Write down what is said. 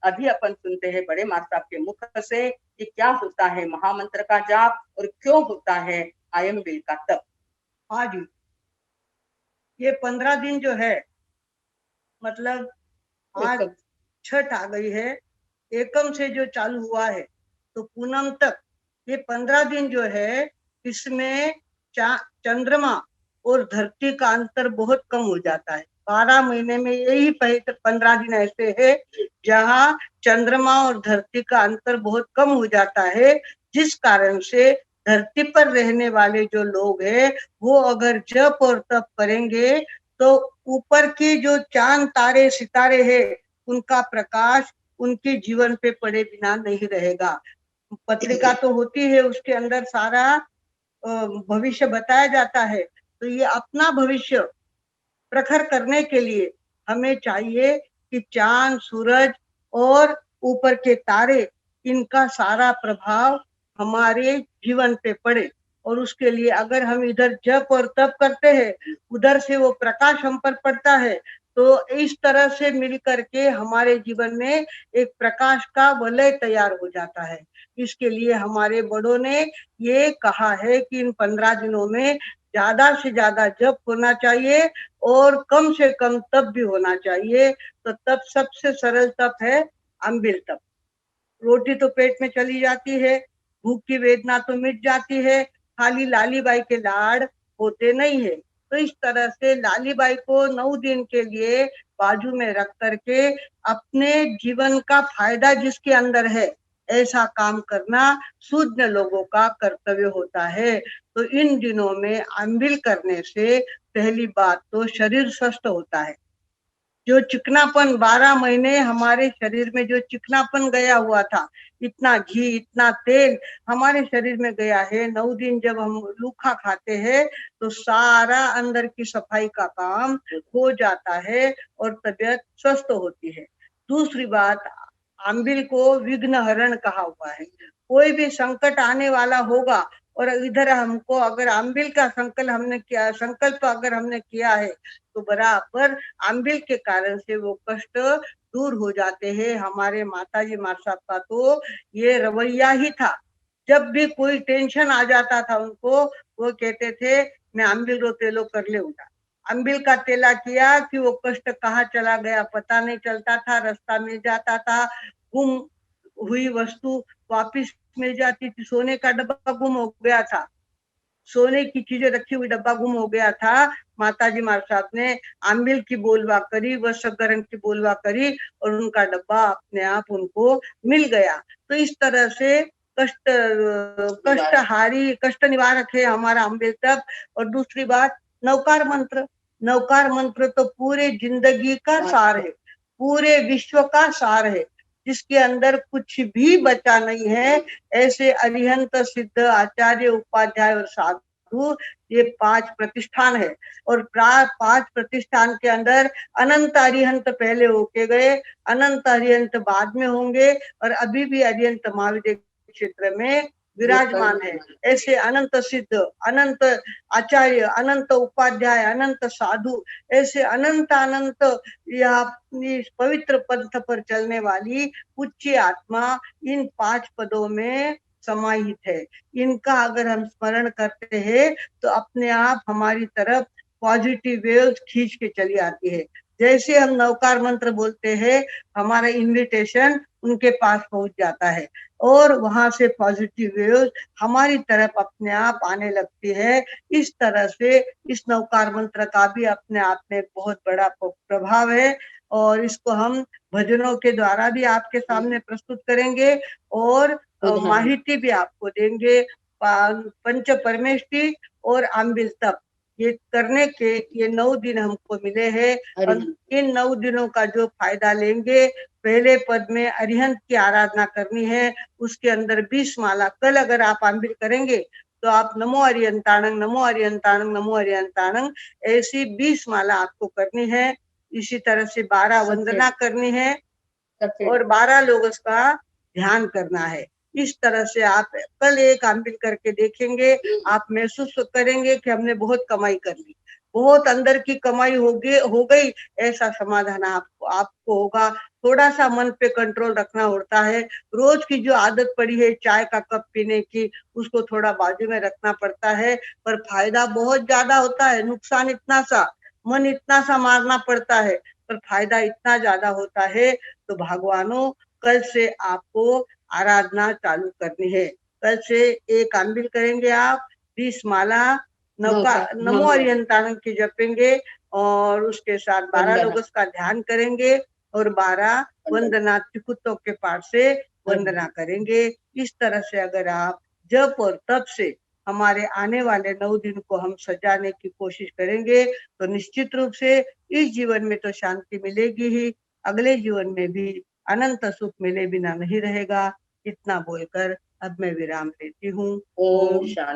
अभी अपन सुनते हैं बड़े मास्टर साहब के मुख से कि क्या होता है महामंत्र का जाप और क्यों होता है आयंबिल का तप। हाँ जी, ये 15 दिन जो है, मतलब आज छठ आ गई है, एकम से जो चालू हुआ है तो पूनम तक ये 15 दिन जो है, इसमें चंद्रमा और धरती का अंतर बहुत कम हो जाता है। 12 महीने में यही 15 दिन ऐसे है जहाँ चंद्रमा और धरती का अंतर बहुत कम हो जाता है, जिस कारण से धरती पर रहने वाले जो लोग हैं वो अगर जप और तप करेंगे तो ऊपर की जो चांद तारे सितारे हैं उनका प्रकाश उनके जीवन पे पड़े बिना नहीं रहेगा। पत्रिका तो होती है, उसके अंदर सारा भविष्य बताया जाता है। तो ये अपना भविष्य प्रखर करने के लिए हमें चाहिए कि चांद सूरज और ऊपर के तारे, इनका सारा प्रभाव हमारे जीवन पे पड़े। और उसके लिए अगर हम इधर जप और तप करते हैं, उधर से वो प्रकाश हम पर पड़ता है, तो इस तरह से मिल करके हमारे जीवन में एक प्रकाश का वलय तैयार हो जाता है। इसके लिए हमारे बड़ों ने ये कहा है कि इन 15 दिनों में ज्यादा से ज्यादा जप होना चाहिए और कम से कम तप भी होना चाहिए। तो तप सबसे सरल तप है अम्बिल तप। रोटी तो पेट में चली जाती है, भूख की वेदना तो मिट जाती है, खाली लाली बाई के लाड़ होते नहीं है। तो इस तरह से लाली बाई को 9 दिन के लिए बाजू में रख करके अपने जीवन का फायदा जिसके अंदर है ऐसा काम करना शुद्ध लोगों का कर्तव्य होता है। तो इन दिनों में अम्बिल करने से पहली बात तो शरीर स्वस्थ होता है। जो चिकनापन 12 महीने हमारे शरीर में जो चिकनापन गया हुआ था, इतना घी इतना तेल हमारे शरीर में गया है, 9 दिन जब हम लूखा खाते हैं तो सारा अंदर की सफाई का काम हो जाता है और तबीयत स्वस्थ होती है। दूसरी बात, अम्बिल को विघ्न हरण कहा हुआ है। कोई भी संकट आने वाला होगा और इधर हमको अगर अम्बिल का संकल्प अगर हमने किया है तो बराबर अम्बिल के कारण से वो कष्ट दूर हो जाते हैं। हमारे माताजी माता साहब का तो ये रवैया ही था। जब भी कोई टेंशन आ जाता था उनको, वो कहते थे मैं अम्बिल रो तेलो कर ले उठा। अम्बिल का तेला किया कि वो कष्ट कहाँ चला गया पता नहीं चलता था, रास्ता मिल जाता था, गुम हुई वस्तु वापिस मिल जाती थी। सोने का डब्बा गुम हो गया था, सोने की चीजें रखी हुई डब्बा गुम हो गया था, माताजी मार साहब ने अम्बिल की बोलवा करी, वसगरन की बोलवा करी और उनका डब्बा अपने आप उनको मिल गया। तो इस तरह से कष्ट निवारक है हमारा अम्बिल तप। और दूसरी बात, नवकार मंत्र। नवकार मंत्र तो पूरे जिंदगी का सार है, पूरे विश्व का सार है, जिसके अंदर कुछ भी बचा नहीं है। ऐसे अरिहंत सिद्ध आचार्य उपाध्याय और साधु, ये 5 प्रतिष्ठान है। और 5 प्रतिष्ठान के अंदर अनंत अरिहंत पहले होके गए, अनंत अरिहंत बाद में होंगे और अभी भी अरिहंत महाविद्य क्षेत्र में विराजमान है। ऐसे अनंत सिद्ध, अनंत आचार्य, अनंत उपाध्याय, अनंत साधु, ऐसे अनंत अनंत यह पवित्र पंथ पर चलने वाली उच्च आत्मा इन 5 पदों में समाहित है। इनका अगर हम स्मरण करते हैं तो अपने आप हमारी तरफ पॉजिटिव वेव्स खींच के चली आती है। जैसे हम नवकार मंत्र बोलते हैं, हमारा इन्विटेशन उनके पास पहुंच जाता है और वहां से पॉजिटिव वेव्स हमारी तरफ अपने आप आने लगती है। इस तरह से इस नवकार मंत्र का भी अपने आप में बहुत बड़ा प्रभाव है और इसको हम भजनों के द्वारा भी आपके सामने प्रस्तुत करेंगे और माहिती भी आपको देंगे। पंच परमेष्टि और अम्बिल तप ये करने के ये 9 दिन हमको मिले हैं। इन 9 दिनों का जो फायदा लेंगे, पहले पद में अरिहंत की आराधना करनी है, उसके अंदर 20 माला। कल अगर आप अम्बिल करेंगे तो आप नमो अरिहंताणं नमो अरिहंताणं नमो अरिहंताणं ऐसी 20 माला आपको करनी है। इसी तरह से 12 वंदना करनी है और 12 लोगों का ध्यान करना है। इस तरह से आप कल एक अम्बिल करके देखेंगे, आप महसूस करेंगे कि हमने बहुत कमाई कर ली, बहुत अंदर की कमाई हो गई, ऐसा समाधान आपको होगा। थोड़ा सा मन पे कंट्रोल रखना होता है। रोज की जो आदत पड़ी है चाय का कप पीने की, उसको थोड़ा बाजू में रखना पड़ता है। पर फायदा बहुत ज्यादा होता है, नुकसान इतना सा, मन इतना सा मारना पड़ता है, पर फायदा इतना ज्यादा होता है। तो भगवानों, कल से आपको आराधना चालू करनी है। कल से एक आंबिल करेंगे आप, 20 माला नमो अरिहंताणं की जपेंगे, और उसके साथ 12 लोग का ध्यान करेंगे, और 12 वंदना त्रिकुटों के पाठ से वंदना करेंगे। इस तरह से अगर आप जप और तप से हमारे आने वाले 9 दिन को हम सजाने की कोशिश करेंगे, तो निश्चित रूप से इस जीवन में तो शांति मिलेगी ही, अगले जीवन में भी अनंत सुख मिले बिना नहीं रहेगा। इतना बोलकर अब मैं विराम लेती हूँ। ओम शांति।